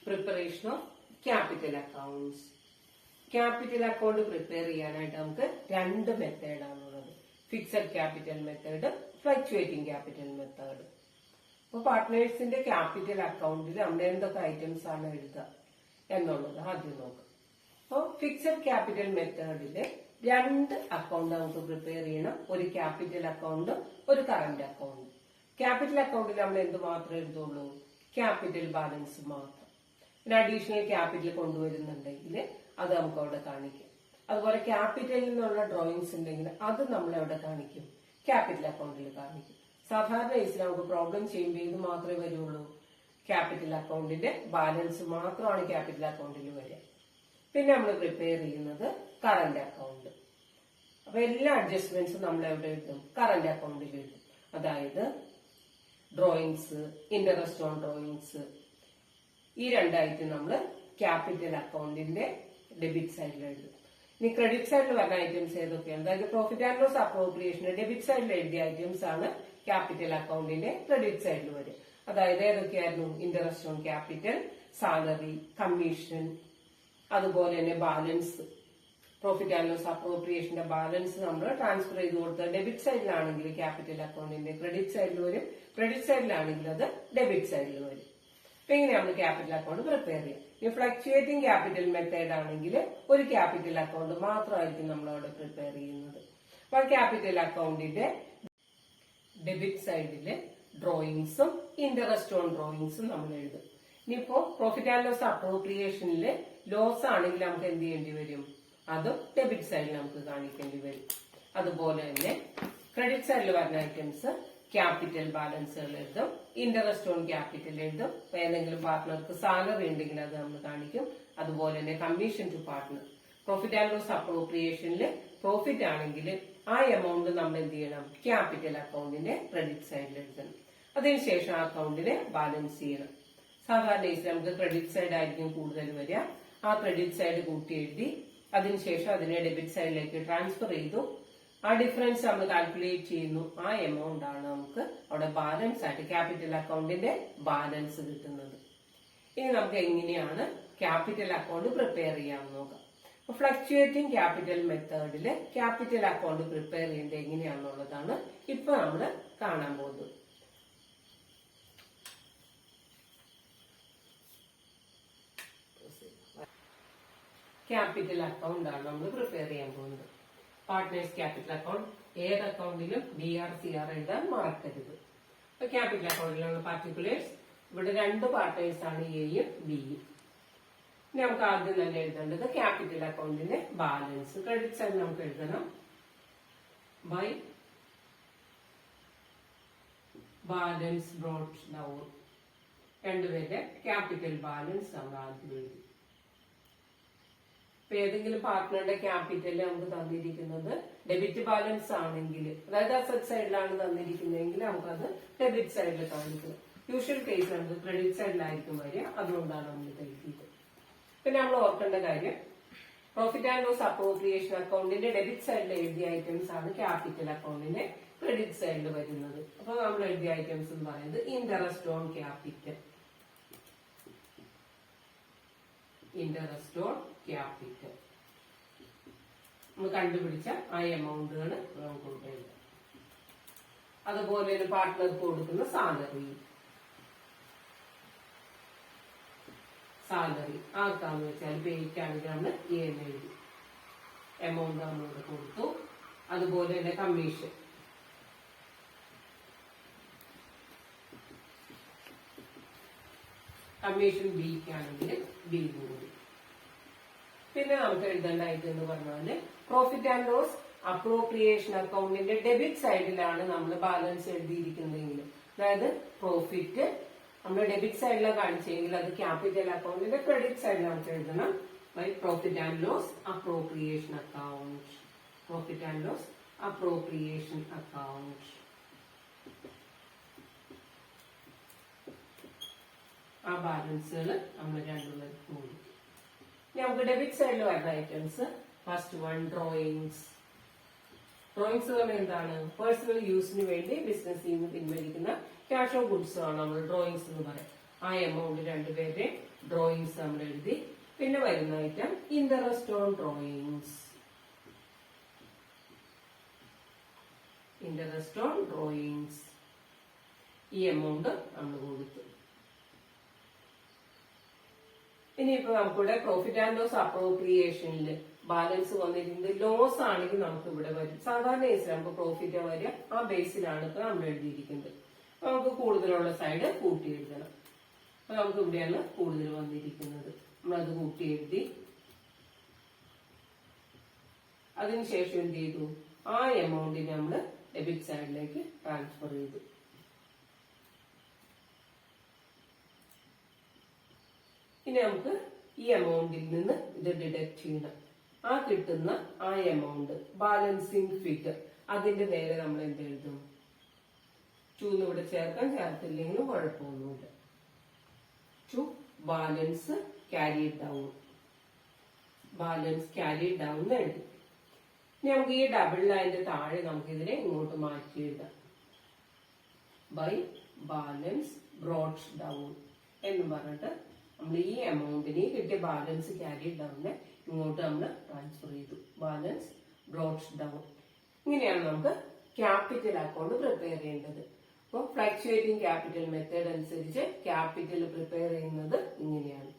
Preparation of capital accounts. Capital account prepare ചെയ്യാനായിട്ട് നമുക്ക് രണ്ട് മെത്തേഡാണുള്ളത്. Fixed capital method, fluctuating capital method. അപ്പൊ പാർട്ട്നേഴ്സിന്റെ ക്യാപിറ്റൽ അക്കൗണ്ടിൽ നമ്മൾ എന്തൊക്കെ ഐറ്റംസ് ആണ് എഴുതുക എന്നുള്ളത് ആദ്യം നോക്കാം. അപ്പോൾ ഫിക്സഡ് ക്യാപിറ്റൽ മെത്തേഡില് രണ്ട് അക്കൗണ്ട് നമുക്ക് പ്രിപ്പയർ ചെയ്യണം. ഒരു ക്യാപിറ്റൽ അക്കൗണ്ട്, ഒരു കറന്റ് അക്കൗണ്ട്. ക്യാപിറ്റൽ അക്കൗണ്ടിൽ നമ്മൾ എന്ത് മാത്രമേ എഴുതുള്ളൂ? ക്യാപിറ്റൽ ബാലൻസ് മാത്രം. പിന്നെ അഡീഷണൽ ക്യാപിറ്റൽ കൊണ്ടുവരുന്നുണ്ടെങ്കിൽ അത് നമുക്ക് അവിടെ കാണിക്കും. അതുപോലെ ക്യാപിറ്റലിൽ നിന്നുള്ള ഡ്രോയിങ്സ് ഉണ്ടെങ്കിൽ അത് നമ്മൾ എവിടെ കാണിക്കും? ക്യാപിറ്റൽ അക്കൗണ്ടിൽ കാണിക്കും. സാധാരണ കേസിൽ നമുക്ക് പ്രോബ്ലം ചെയ്യുമ്പോൾ ഇത് മാത്രമേ വരുള്ളൂ, ക്യാപിറ്റൽ അക്കൗണ്ടിന്റെ ബാലൻസ് മാത്രമാണ് ക്യാപിറ്റൽ അക്കൗണ്ടിൽ വരിക. പിന്നെ നമ്മൾ പ്രിപ്പയർ ചെയ്യുന്നത് കറന്റ് അക്കൗണ്ട്. അപ്പൊ എല്ലാ അഡ്ജസ്റ്റ്മെന്റ്സും നമ്മൾ എവിടെ എഴുതും? കറന്റ് അക്കൗണ്ടിൽ എഴുതും. അതായത് ഡ്രോയിങ്സ്, ഇന്ററസ്റ്റ് ഓൺ ഡ്രോയിങ്സ്, ഈ രണ്ടായിട്ട് നമ്മൾ ക്യാപിറ്റൽ അക്കൗണ്ടിന്റെ ഡെബിറ്റ് സൈഡിൽ എഴുതും. ഇനി ക്രെഡിറ്റ് സൈഡിൽ വരുന്ന ഐറ്റംസ് ഏതൊക്കെയാണ്? അതായത് profit and loss appropriation debit സൈഡിൽ എഴുതിയ ഐറ്റംസ് ആണ് ക്യാപിറ്റൽ അക്കൗണ്ടിന്റെ ക്രെഡിറ്റ് സൈഡിൽ വരും. അതായത് ഏതൊക്കെയായിരുന്നു? Interest on capital, salary, commission, അതുപോലെ തന്നെ ബാലൻസ്. പ്രോഫിറ്റ് ആൻഡ് ലോസ് അപ്രോപ്രിയേഷന്റെ ബാലൻസ് നമ്മൾ ട്രാൻസ്ഫർ ചെയ്ത് കൊടുത്ത ഡെബിറ്റ് സൈഡിലാണെങ്കിൽ ക്യാപിറ്റൽ അക്കൗണ്ടിന്റെ ക്രെഡിറ്റ് സൈഡിൽ വരും, ക്രെഡിറ്റ് സൈഡിലാണെങ്കിൽ അത് ഡെബിറ്റ് സൈഡിൽ വരും. അപ്പൊ ഇങ്ങനെ നമ്മൾ ക്യാപിറ്റൽ അക്കൗണ്ട് പ്രിപ്പയർ ചെയ്യാം. ഈ ഫ്ലക്ച്വേറ്റിംഗ് ക്യാപിറ്റൽ മെത്തേഡ് ആണെങ്കിൽ ഒരു ക്യാപിറ്റൽ അക്കൗണ്ട് മാത്രമായിരിക്കും നമ്മളവിടെ പ്രിപ്പയർ ചെയ്യുന്നത്. അപ്പൊ ക്യാപിറ്റൽ അക്കൗണ്ടിന്റെ ഡെബിറ്റ് സൈഡില് ഡ്രോയിങ്സും ഇൻട്രസ്റ്റ് ഓൺ ഡ്രോയിങ്സും നമ്മൾ എഴുതും. ഇനിയിപ്പോ പ്രോഫിറ്റ് ആൻഡ് ലോസ് അപ്രോപ്രിയേഷനില് ലോസ് ആണെങ്കിൽ നമുക്ക് എന്ത് ചെയ്യേണ്ടി വരും? അതും ഡെബിറ്റ് സൈഡിൽ നമുക്ക് കാണിക്കേണ്ടി വരും. അതുപോലെ തന്നെ ക്രെഡിറ്റ് സൈഡിൽ വരുന്ന ഐറ്റംസ് ക്യാപിറ്റൽ ബാലൻസുകൾ എഴുതും, ഇൻട്രസ്റ്റ് ഓൺ ക്യാപിറ്റൽ എഴുതും. ഏതെങ്കിലും പാർട്ട്ണർക്ക് സാലറി ഉണ്ടെങ്കിൽ അത് നമ്മൾ കാണിക്കും. അതുപോലെ തന്നെ commission to partner. Profit and loss അപ്രോപ്രിയേഷനിൽ പ്രോഫിറ്റ് ആണെങ്കിൽ ആ എമൗണ്ട് നമ്മൾ എന്ത് ചെയ്യണം? ക്യാപിറ്റൽ അക്കൗണ്ടിന്റെ ക്രെഡിറ്റ് സൈഡിൽ എഴുതണം. അതിനുശേഷം ആ അക്കൗണ്ടിനെ ബാലൻസ് ചെയ്യണം. സാധാരണ കേസിൽ നമുക്ക് ക്രെഡിറ്റ് സൈഡ് ആയിരിക്കും കൂടുതൽ വരിക. ആ ക്രെഡിറ്റ് സൈഡ് കൂട്ടി എഴുതി അതിനുശേഷം അതിനെ ഡെബിറ്റ് സൈഡിലേക്ക് ട്രാൻസ്ഫർ ചെയ്തു. ആ ഡിഫറൻസ് നമ്മൾ കാൽക്കുലേറ്റ് ചെയ്യുന്നു. ആ എമൗണ്ട് ആണ് നമുക്ക് അവിടെ ബാലൻസ് ആയിട്ട് ക്യാപിറ്റൽ അക്കൗണ്ടിന്റെ ബാലൻസ് കിട്ടുന്നത്. ഇനി നമുക്ക് എങ്ങനെയാണ് ക്യാപിറ്റൽ അക്കൗണ്ട് പ്രിപ്പയർ ചെയ്യാമെന്ന് നോക്കാം. ഫ്ലക്ച്വേറ്റിംഗ് ക്യാപിറ്റൽ മെത്തേഡില് ക്യാപിറ്റൽ അക്കൗണ്ട് പ്രിപ്പയർ ചെയ്യുന്നത് എങ്ങനെയാണെന്നുള്ളതാണ് ഇപ്പൊ നമ്മൾ കാണാൻ പോകുന്നത്. ക്യാപിറ്റൽ അക്കൗണ്ട് ആണ് നമ്മൾ പ്രിപ്പയർ ചെയ്യാൻ പോകുന്നത്. പാർട്ട്നേഴ്സ് ക്യാപിറ്റൽ അക്കൗണ്ട് ഏത് അക്കൗണ്ടിലും DRCR എഴുതാൻ മറക്കരുത്. അപ്പൊ ക്യാപിറ്റൽ അക്കൗണ്ടിലുള്ള പാർട്ടിക്കുലേഴ്സ് ഇവിടെ രണ്ട് പാർട്ട്നേഴ്സ് ആണ്, എയും ബിയും. ഇനി നമുക്ക് ആദ്യം തന്നെ എഴുതേണ്ടത് ക്യാപിറ്റൽ അക്കൗണ്ടിന്റെ ബാലൻസ്. ക്രെഡിറ്റ് സൈഡ് നമുക്ക് എഴുതണം ബൈ ബാലൻസ് ബ്രോട്ട് ഡൗൺ. രണ്ടുപേരുടെ ക്യാപിറ്റൽ ബാലൻസ് നമ്മൾ ആദ്യം എഴുതി. ഇപ്പൊ ഏതെങ്കിലും പാർട്ട്ണറുടെ ക്യാപിറ്റൽ നമുക്ക് തന്നിരിക്കുന്നത് ഡെബിറ്റ് ബാലൻസ് ആണെങ്കിൽ, അതായത് അസറ്റ് സൈഡിലാണ് തന്നിരിക്കുന്നതെങ്കിൽ നമുക്കത് ഡെബിറ്റ് സൈഡിൽ കാണിക്കണം. യൂഷ്വൽ കേസ് നമുക്ക് ക്രെഡിറ്റ് സൈഡിലായിരിക്കും വരിക, അതുകൊണ്ടാണ് നമ്മൾ ഇത് എഴുതിയത്. പിന്നെ നമ്മൾ ഓർക്കേണ്ട കാര്യം, പ്രോഫിറ്റ് ആൻഡ് ലോസ് അപ്രോപ്രിയേഷൻ അക്കൗണ്ടിന്റെ ഡെബിറ്റ് സൈഡിൽ എഴുതിയ ഐറ്റംസ് ആണ് ക്യാപിറ്റൽ അക്കൗണ്ടിന്റെ ക്രെഡിറ്റ് സൈഡിൽ വരുന്നത്. അപ്പൊ നമ്മൾ എഴുതിയ ഐറ്റംസ് എന്ന് പറയുന്നത് interest on capital, interest on capital നമ്മൾ കണ്ടുപിടിച്ച ആ എമൗണ്ടുകൾ നമുക്ക് എഴുതാം. അതുപോലെ ഒരു പാർട്ട്ണർക്ക് കൊടുക്കുന്ന സാലറി ആർക്കാന്ന് വെച്ചാൽ പേയ്ക്കാണെങ്കിൽ നമ്മൾ എന്ന് എഴുതി, എമൗണ്ട് നമ്മളിവിടെ കൊടുത്തു. അതുപോലെ തന്നെ കമ്മീഷൻ, കമ്മീഷൻ ബിക്കാണെങ്കിൽ ബി കൂടി. പിന്നെ നമുക്ക് എഴുതേണ്ടതായിട്ട് എന്ന് പറഞ്ഞാല് പ്രോഫിറ്റ് ആൻഡ് ലോസ് അപ്രോപ്രിയേഷൻ അക്കൗണ്ടിന്റെ ഡെബിറ്റ് സൈഡിലാണ് നമ്മൾ ബാലൻസ് എഴുതിയിരിക്കുന്നതെങ്കിൽ, അതായത് പ്രോഫിറ്റ് നമ്മൾ ഡെബിറ്റ് സൈഡിലാണ് കാണിച്ചെങ്കിൽ അത് ക്യാപിറ്റൽ അക്കൗണ്ടിന്റെ ക്രെഡിറ്റ് സൈഡിൽ നമുക്ക് എഴുതണം by profit and loss appropriation account. Profit and loss appropriation account. ആ ബാലൻസുകൾ നമ്മൾ രണ്ടുപേർ കൂടി. ഇനി നമുക്ക് ഡെബിറ്റ് സൈഡിൽ വരുന്ന items first one drawings. Drawings പറഞ്ഞാൽ എന്താണ്? പേഴ്സണൽ യൂസിന് വേണ്ടി ബിസിനസ്സിൽ നിന്ന് പിൻവലിക്കുന്ന ക്യാഷ് ഓഫ് ഗുഡ്സ് ആണ് നമ്മൾ ഡ്രോയിങ്സ് എന്ന് പറയാം. ആ എമൗണ്ട് രണ്ടുപേരുടെ ഡ്രോയിങ്സ് നമ്മൾ എഴുതി. പിന്നെ വരുന്ന item interest on drawings. Interest on drawings ഈ എമൗണ്ട് നമ്മൾ കൊടുത്തു. ഇനിയിപ്പോ നമുക്കിവിടെ പ്രോഫിറ്റ് ആൻഡ് ലോസ് അപ്രോപ്രിയേഷനിൽ ബാലൻസ് വന്നിരിക്കുന്നത് ലോസ് ആണെങ്കിൽ നമുക്ക് ഇവിടെ വരും. സാധാരണ കേസിൽ നമുക്ക് പ്രോഫിറ്റ് വരിക ആ ബേസിലാണ് ഇപ്പൊ നമ്മൾ എഴുതിയിരിക്കുന്നത്. അപ്പൊ നമുക്ക് കൂടുതലുള്ള സൈഡ് കൂട്ടി എഴുതണം. അപ്പൊ നമുക്ക് ഇവിടെയാണ് കൂടുതൽ വന്നിരിക്കുന്നത്. നമ്മളത് കൂട്ടി എഴുതി. അതിനുശേഷം എന്ത് ചെയ്തു? ആ എമൗണ്ടിനെ നമ്മൾ ഡെബിറ്റ് സൈഡിലേക്ക് ട്രാൻസ്ഫർ ചെയ്തു. ഇനി നമുക്ക് ഈ എമൗണ്ടിൽ നിന്ന് ഇത് ഡിഡക്ട് ചെയ്യണം. ആ കിട്ടുന്ന ആ എമൗണ്ട് ബാലൻസിങ് ഫിഗർ അതിന്റെ നേരെ നമ്മൾ എന്ത് എഴുതും? 2 ഇവിടെ ചേർക്കാൻ, ചേർത്തില്ലെങ്കിലും കുഴപ്പമൊന്നുമില്ല. To balance carry down. Balance carry down എന്ന് എഴുതി. ഇനി നമുക്ക് ഈ ഡബിൾ ലൈനിന്റെ താഴെ നമുക്ക് ഇതിനെ ഇങ്ങോട്ട് മാറ്റി എഴുതാം. ബൈ ബാലൻസ് ബ്രോട്ട് ഡൗൺ എന്ന് പറഞ്ഞിട്ട് നമ്മൾ ഈ എമൗണ്ടിന് കിട്ടിയ ബാലൻസ് ക്യാരി ഡൗണിനെ ഇങ്ങോട്ട് നമ്മൾ ട്രാൻസ്ഫർ ചെയ്തു. Balance brought down. ഇങ്ങനെയാണ് നമുക്ക് ക്യാപിറ്റൽ അക്കൗണ്ട് പ്രിപ്പയർ ചെയ്യേണ്ടത്. അപ്പോൾ ഫ്ലക്ച്വേറ്റിംഗ് ക്യാപിറ്റൽ മെത്തേഡ് അനുസരിച്ച് ക്യാപിറ്റൽ പ്രിപ്പയർ ചെയ്യുന്നത് ഇങ്ങനെയാണ്.